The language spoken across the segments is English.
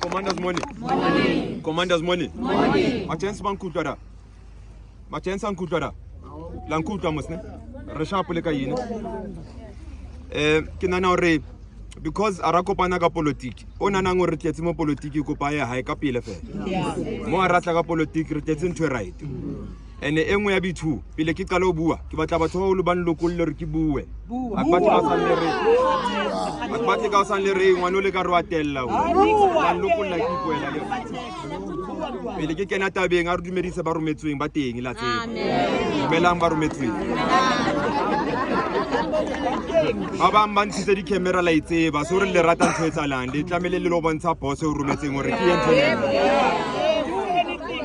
Commanders morning. Commanders morning. Machens bankutlada. Machens ankutlada. Lankutla musne. Reshapo le kayine. Kinana ore because arakopana ka politique. Onana ngore tletse mo politique ko pa ya ha ka pele fe. Mo aratla ka politique re tletse ntwe right. Ene engwe ya bithu pele ke qala o bua ke batla batho ba lo ban lokolle re ke bue. Akbathe ka san le re ngwana le ka re wa tella o. Ban lokolla ke buela le. Pele ke kena tabeng a re dumedise ba rometsweng ba teng la tsela. Dumelang ba rometsweng. Aba mbantse di camera la itseba so re le rata ntho etsalang le tlamele le lo bontsha boss o rometseng hore ke ntho e.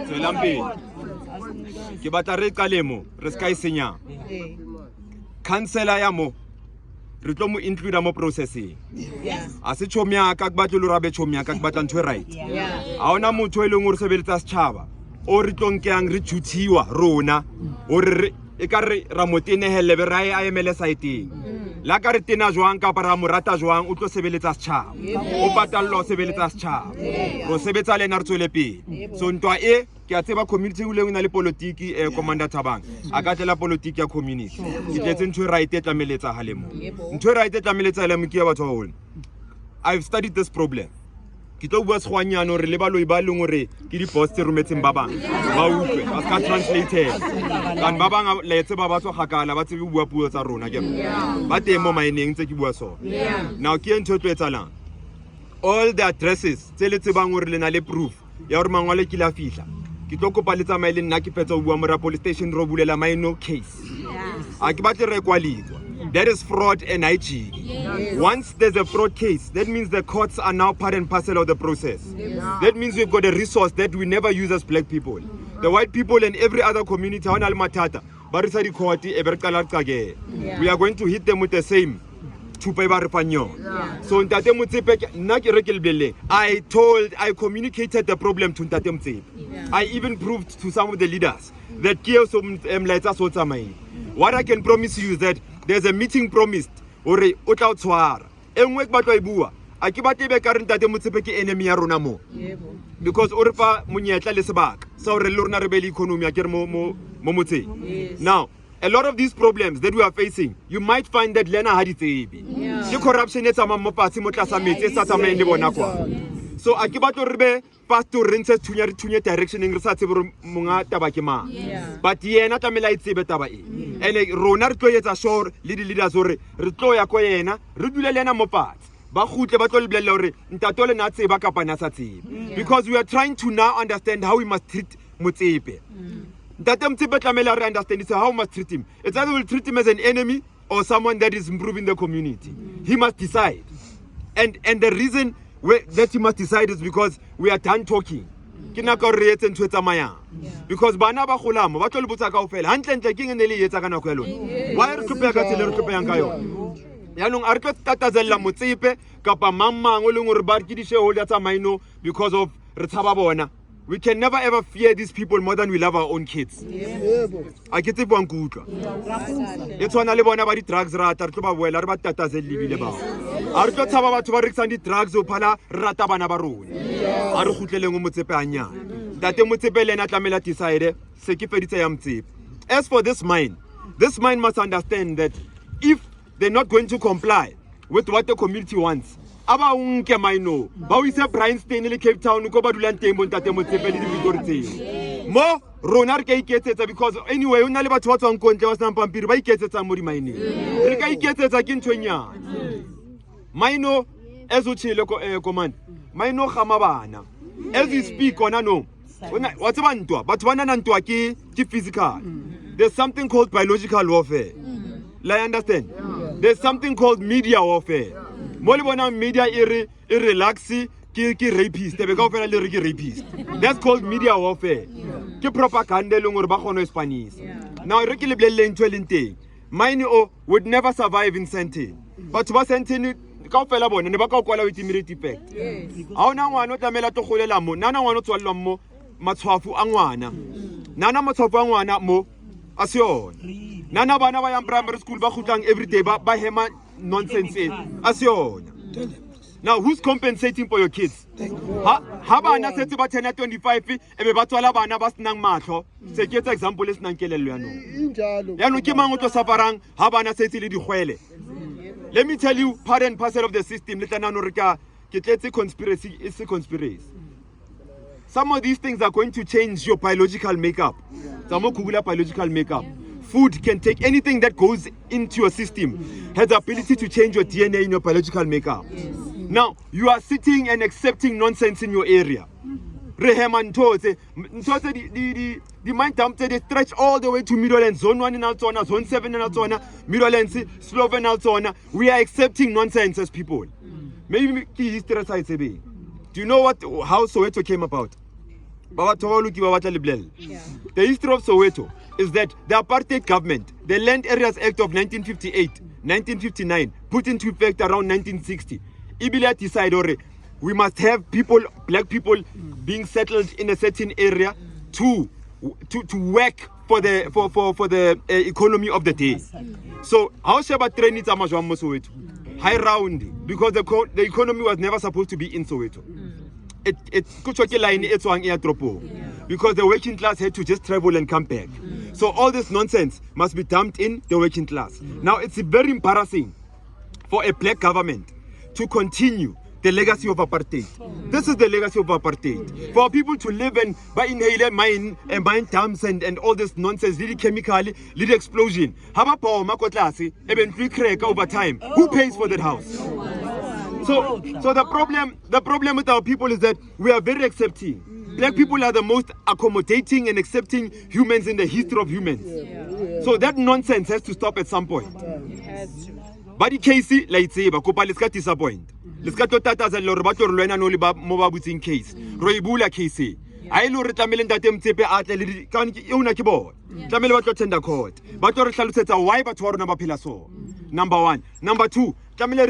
Tselampe. Ke batla re qalemo re ska isenya. Councillor ya mo re tlo mo include mo processing. A se chomya ka batlo lo rabe chomya ka batla ntho right. A ona motho e leng o re sebeletsa setšhaba o re tlonkang re tshuthiwa rona o re e ka re ramotene helebe ra e emele saiteng. La ka re tena jwang ka para morata jwang o tlo sebeletsa setšhaba. O patallo sebeletsa setšhaba. Ro sebetsa lena re tswele pele. So ntwa e ke a tseba community o le una le politiki commander Thabang a ka tlela politiki ya community ke tletse ntho right e tlameletsa halemo ntho right e tlameletsa halemo ke ya batho ba hona. I've studied this problem ke tlo bua segwanyana hore le baloi ba leng hore ke di boss tse rometseng ba bang ba utlwe ba ska translated kan ba bang le tseba ba tswa khakala ba tsebe bua puo tsa rona ke ba teng mo maineng tse ke bua so now ke ntho tlo etsalang all the addresses tse le tsebang hore le na le proof ya hore mangwale ke la fihla ke tlo kopa le tsamaile nna ke fetsa o bua mora police station ro bulela minor case a ke batle re kwalitwa that is fraud and hygiene. Once there's a fraud case, that means the courts are now part and parcel of the process. That means we've got a resource that we never use as black people. The white people and every other community, we are going to hit them with the same. So I communicated the problem to Ntate Motsepe. I even proved to some of the leaders that what I can promise you is that there's a meeting promised or o tla tshwara engwe ke batla ibua a ke batle be ka re Ntate Motsepe ke enemy ya rona mo because o re fa monyetla le sebaka sa hore le rona re be le economy ya ke re mo Motsepe. Now a lot of these problems that we are facing, you might find that Lena had it the corruption is a mo patsi mo tlasa metse sa tsamaeng le bona kwa. So a ke batlo re be pastor rentse thunya direction re sa tsebe monga taba ke mang but yena tlamela itsebe taba e ene rona re tlo etsa sure le di leaders hore re tlo ya ko yena re dule le yena mo patsi ba khutle ba tlo le bolella hore ntato le na tseba ka pana sa tsebe because we are trying to now understand how we must treat Motsepe. Ntate Motsepe tlamela re understand is how we must treat him. It's either we'll treat him as an enemy or someone that is improving the community. He must decide and the reason that he must decide is because we are done talking. Because bana ba golamo ba tlo le botsa kaofela hantle ke ngene le etsa kana go yona why re tlope ka tsele re tlope yang ka yona yanong a re tlo tatazella Motsepe kapa mamang o leng gore ba ke di shareholder tsa maino because of re tshaba bona. We can never ever fear these people more than we love our own kids. A ke tsebwa nkutlwa e tswana le bona ba di drugs rata re tlo ba boela re ba tatazellibile ba a re tlo tshaba batho ba rekisang di drugs o phala rata bana ba rona a re khutleleng o Motsepe anyana Ntate Motsepe lena tlamela decide se ke feditse ya Motsepe. As for this mine must understand that if they're not going to comply with what the community wants aba unke maino ba o ise Bryanston le Cape Town ko ba dulang teng bo Ntate Motsepe le di Victoria tseng mo rona re ka iketsetsa because anyway o na le batho ba tswang kontle ba sena pampiri ba iketsetsa mo di mine re ka iketsetsa ke ntshwenyana maino as o tshile ko command maino ga mabana as we speak ona no wa tseba ntwa batho ba nana ntwa ke physical. There's something called biological warfare. I understand. There's something called media warfare. Mo le bona media e relaxi ke rapist be ka ofela le re ke rapist. That's called media warfare. Ke propaganda le ngore ba gone Spanish. Now re ke le blelle ntwe le nteng. Mine would never survive in Sandton. But ba Sandton ka ofela bona ne ba ka kwala with immediate effect. Ha ona ngwana o tlamela to golela mo nana ngwana o tswalla mo matshwafu a ngwana nana matshwafu a ngwana mo a se yona nana bana ba yang primary school ba khutlang every day ba hema nonsense a se yona Now, who's compensating for your kids? Ha bana setse ba 10 25 ebe ba tswala bana ba senang matlo. Se ke etsa example le senang kelello ya no. Ya no ke mang o tlo safarang ha bana setse le digwele. Let me tell you, part and parcel of the system. Let no re ka ke tletse conspiracy is a conspiracy. Some of these things are going to change your biological makeup. Biological makeup. Food can take anything that goes into your system, has the ability to change your DNA in your biological makeup. Now, you are sitting and accepting nonsense in your area. Reheman the mind dump they stretch all the way to Middlelands, Zone 1 in Altona, Zone 7 in Altona, Middlelands, Sloven Altona. We are accepting nonsense as people. Maybe history side. Do you know how Soweto came about? The history of Soweto is that the apartheid government, the Land Areas Act of 1958, 1959, put into effect around 1960. Ibile decided we must have people, black people, being settled in a certain area to work for the economy of the day. So how sheba train it Soweto? High round, because the economy was never supposed to be in Soweto. Because the working class had to just travel and come back. So all this nonsense must be dumped in the working class. Now it's very embarrassing for a black government to continue the legacy of apartheid. This is the legacy of apartheid. For people to live and inhale mine dams and all this nonsense, little chemical, little explosion. Over time. Who pays for that house? So the problem with our people is that we are very accepting. Black people are the most accommodating and accepting humans in the history of humans. So that nonsense has to stop at some point. But the case, let's say, let's get disappointed. Let's get to Tata and Lorbato Lena no Mobabut in case. Roibula case. I know Tamil that Motsepe at Unakibo. Tamil what tender court. But or shall set a why but number pilaso. Number one. Number two, Tamil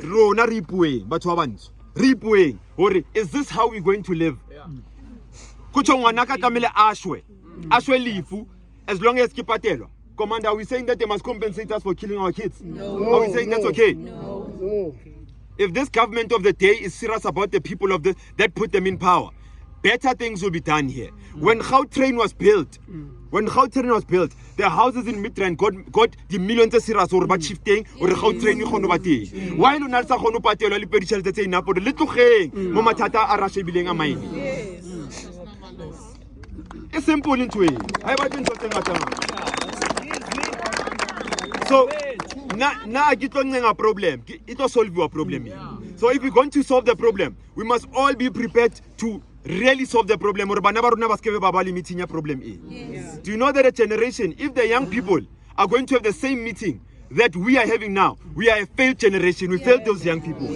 Rona Ripue, but once. Ripue. Or is this how we're going to live? Kuchongwanaka Tamil Ashwe. Ashwe Lifu, as long as Kipatelo. Commander, are we saying that they must compensate us for killing our kids? No. Are we saying that's okay? No. If this government of the day is serious about the people of that put them in power, better things will be done here. When Gautrain was built, the houses in Midrand got the millions of serious or about shifting or Gautrain Honobati. Why do not Sahono Patelo Liperichel that say Napo the little hay, Momatata Arashe biling a mine? It's simple into it. I wasn't so now I get on a problem. It will solve your problem. So if we're going to solve the problem, we must all be prepared to really solve the problem. Do you know that a generation, if the young people are going to have the same meeting that we are having now, we are a failed generation. We failed those young people.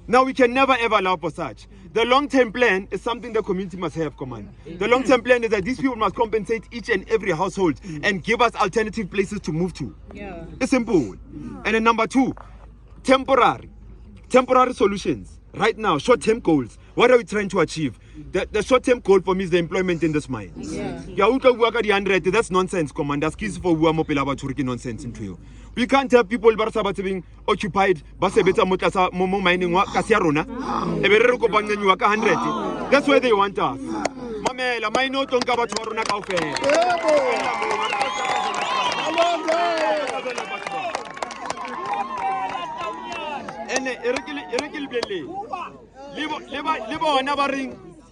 Now we can never ever allow for such. The long-term plan is something the community must have, command. The long-term plan is that these people must compensate each and every household and give us alternative places to move to. It's simple. And then number two, temporary solutions. Right now, short-term goals. What are we trying to achieve? The short-term goal for me is the employment in this mine. That's nonsense, commander. Nonsense into you. We can't have people being occupied. That's where they want us.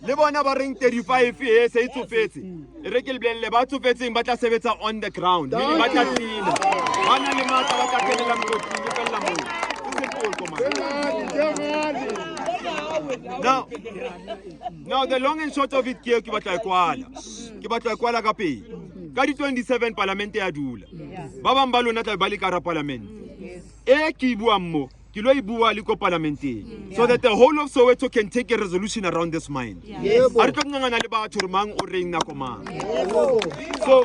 Libo never ring 35 years, say to face. Rekil Blen Lebato facing but on the ground. Now the long and short of it, Kibata Kuala Kapi. Kadi 27 Parliament Adula. Babambalo Nata Balikara Parliament. Kibuamo. So that the whole of Soweto can take a resolution around this mine. So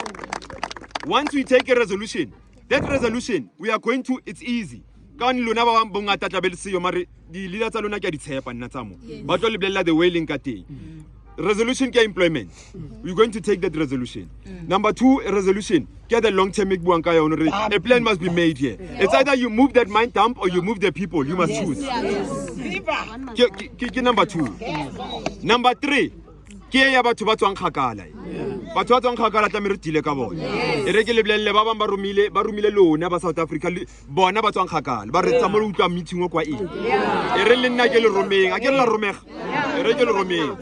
once we take a resolution, that resolution we are going to, it's easy. The leaders are the wailing kati. resolution ke employment. We're going to take that resolution. Number 2, a resolution. Get the long-term a plan must be made here. It's either you move that mine dump or you move the people. You must choose. Number 2. Number 3. Ke ya batho ba tswang khakala. Batho ba tswang khakala tla meretile ka bona. E re ke le blelle ba bang ba rumile lona ba South Africa bona ba tswang khakala. Ba re tsa mo utlwa meeting o kwa e. E re le nna ke le romeng, a ke la romega. E re ke le romeng.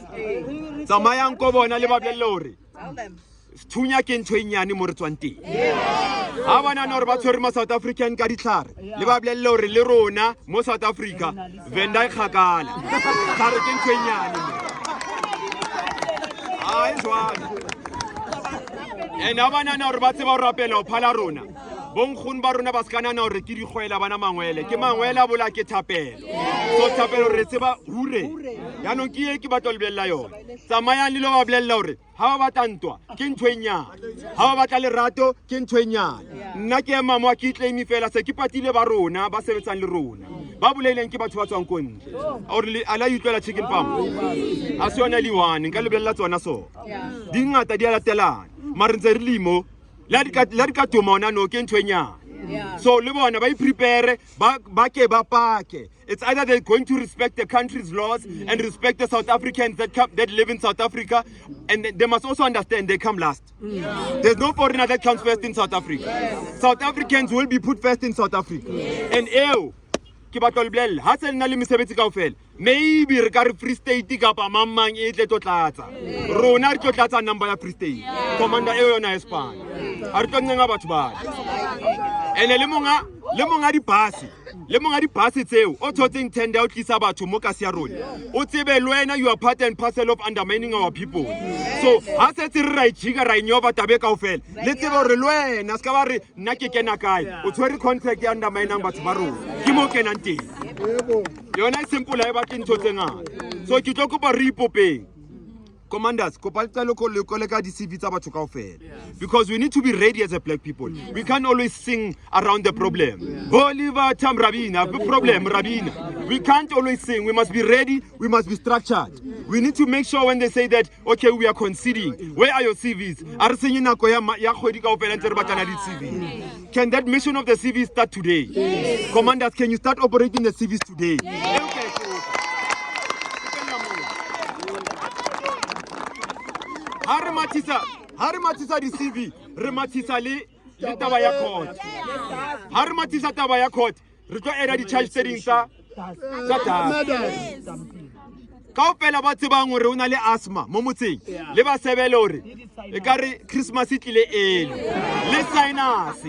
Tsamayang ko bona le ba blelle hore. Thunya ke ntho enyane mo re tswang teng. Ha bana no re ba tshwere ma South African ka ditlhare. Le ba blelle hore le rona mo South Africa venda e khakala. Tlhare ke ntho enyane. And abana na re ba tseba ho rapela ho phala rona. Bonkgoni ba rona ba skana na hore ke digwela bana mangwele. Ke mangwele bola ke thapelo. So thapelo re tseba hure. Ya no ke batlo lebella yona. Tsamayang le lo ba bolella hore ha ba batantwa ke ntho enyane. Ha ba batla lerato ke ntho enyane. Nna ke mama ke claim fela se ke patile ba rona ba sebetsang le rona. Ba boleleng ke batho ba tswang kontle. Or le ala yutlela chicken farm. A se yona le one nka lebella tsona so. Dingata di a latelana. Mare ntse re limo la di ka tomona no ke ntho enyane. So le bona ba prepare ba ke ba pake. It's either they're going to respect the country's laws and respect the South Africans that live in South Africa, and they must also understand they come last. There's no foreigner that comes first in South Africa. South Africans will be put first in South Africa. And ke batlo lebella ha se nna le mesebetsi kaofela maybe re ka re Free State kapa mamang e tle to tlatsa rona re tlo tlatsa number ya Free State commander e yona e Spain a re tlo nyenga batho ba ene le monga di bus tseo o thotseng tender o tlisa batho mo ka sia rona o tsebe lwena you are part and parcel of undermining our people. So ha se re ra ichiga ra inyova tabe kaofela le tsebe hore lwena ska ba re nna ke kena kae o tshwere contract ya undermining batho ba rona ke mo kenang teng yona e simple ha e batla ntho tse ngata. So ke tlo kopa re ipopeng commanders kopa tsa le koleka di CV tsa batho kaofela because we need to be ready as a black people. We can't always sing around the problem. Oliver Tam Rabina problem Rabina. We can't always sing. We must be ready. We must be structured. We need to make sure when they say that okay we are conceding, where are your CVs? Are singing nako ya kgwedi kaofela ntse re batla di CV. Can that mission of the CV start today? Commanders, can you start operating the CVs today? Okay. Hari matisa di CV, re matisa le taba ya court. Hari matisa taba ya court, re tlo era di charge settings tsa kaofela ba tsebang hore una le asthma mo motseng le ba sebele hore e ka re Christmas e tlile elo le sinus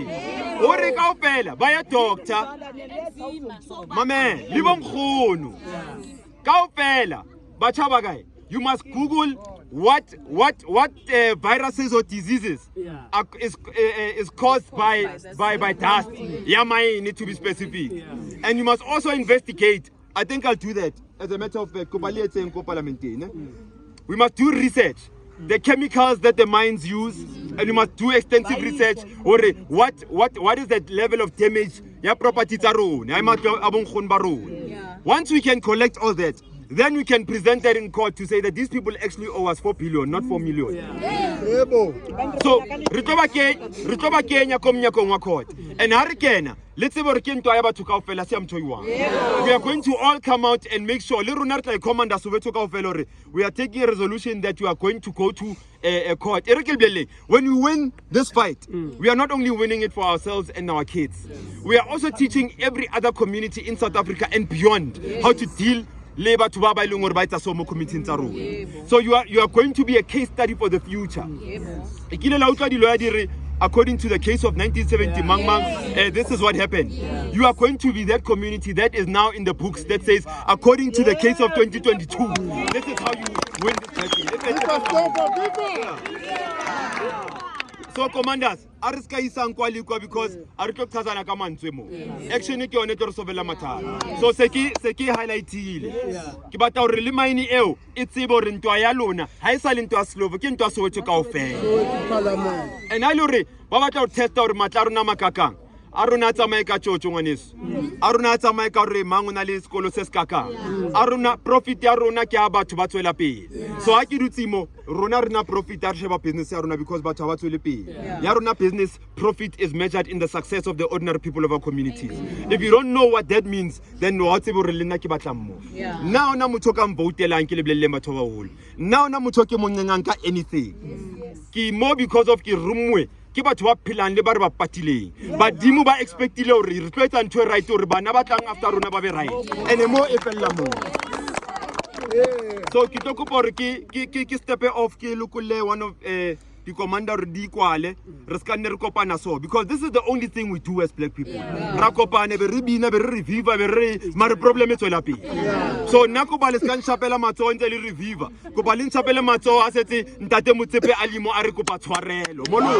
hore kaofela ba ya doctor mame le bonkgono kaofela ba tshaba kae. You must Google what viruses or diseases is caused by dust. Yamai need to be specific, and you must also investigate. I think I'll do that as a matter of fact. We must do research, the chemicals that the mines use, and you must do extensive research. Or what is the level of damage? Ya property Once we can collect all that, then we can present that in court to say that these people actually owe us 4 billion, not 4 million. So, Ritoba Kenya Komnyako wa court. And Harikena, let's say we're going to we are going to all come out and make sure we are taking a resolution that you are going to go to a court. When we win this fight, we are not only winning it for ourselves and our kids, we are also teaching every other community in South Africa and beyond how to deal labor to Baba Lungur Baita Somo committee. So you are going to be a case study for the future. According to the case of 1970 Mangmang, this is what happened. You are going to be that community that is now in the books that says, according to the case of 2022, this is how you win this. So commanders, ariska isankwa likwa because ariko tsazana ka mantswemo. Action ke yone tlo sobela mathata. So seki highlightile. Ke batla hore le mine eo e tsebe hore ntwa ya lona ha e sa le ntwa Slovo ke ntwa Soweto kaofela. And ha ile hore ba batla ho testa hore matla rona makakang. a rona tsamaye ka tshotso ngwaneso a rona tsamaye ka re mang o na le sekolo se sekaka a rona profit ya rona ke a batho ba tswela pele so ha ke dutsimo rona rena profit ya re sheba business ya rona because batho ba tswele pele ya rona business profit is measured in the success of the ordinary people of our communities if you don't know what that means then wa tsebe re lena ke batla mmo now na motho ka mvotelang ke le bolelle batho ba hole now na motho ke monyengang ka anything ke mo because of ke rumwe ke batho ba phelang le ba re ba patileng badimo ba expectile hore re tlo etsa ntho e right hore bana ba tlang after rona ba be right ene mo e fella mo so ke tlo kopa hore ke step off ke lokole one of the commander di kwale re ska nne re kopana so because this is the only thing we do as black people ra kopane be re bina be re reviva be re mare problem e tswela pele so nna ko ba le ska nchapela matso ntse le reviva ko ba le nchapela matso a setse ntate Motsepe alimo a re kopa tshwarelo molo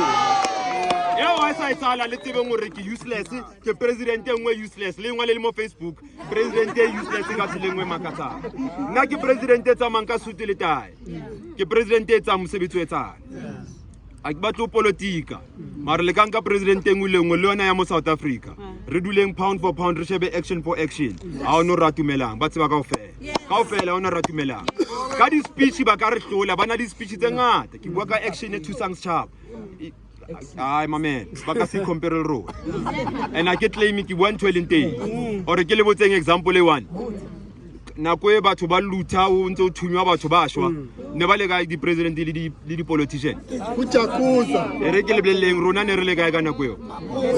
wa sa itsala le tsebe ngore ke useless ke president engwe useless le ngwale le mo Facebook president useless ka tselengwe makatsa nna ke president tsa manka suti le tae ke president tsa mosebetsi etsana a ke batlo politika mara le kanka president engwe le ngwe le yona ya mo South Africa re duleng pound for pound re shebe action for action a ono ratumelang ba tseba kaofela ono ratumelang ka di speech ba ka re hlola bana di speech tse ngata ke bua ka action e thusang setjhaba ay my man ba ka se compare ro and I get claim ke bua ntwe lenteng or ke le botseng example le one nako e batho ba lutha o ntse o thunywa batho ba shwa ne ba le ga di president le di politician go tjakusa re ke le bleleng rona ne re le ga nako eo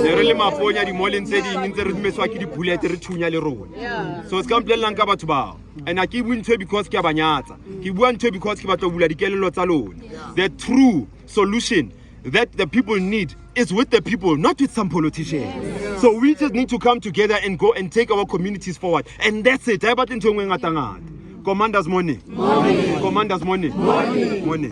ne re le maponya di moleng tse ding ntse re dimetswa ke di bullet re thunya le rona so se ka mplelang ka batho ba and I keep win because ke a banyatsa ke bua ntwe because ke batla bula dikelelo tsa lona the true solution that the people need is with the people, not with some politicians. So we just need to come together and go and take our communities forward. And that's it. Commanders money. Commanders money. Money.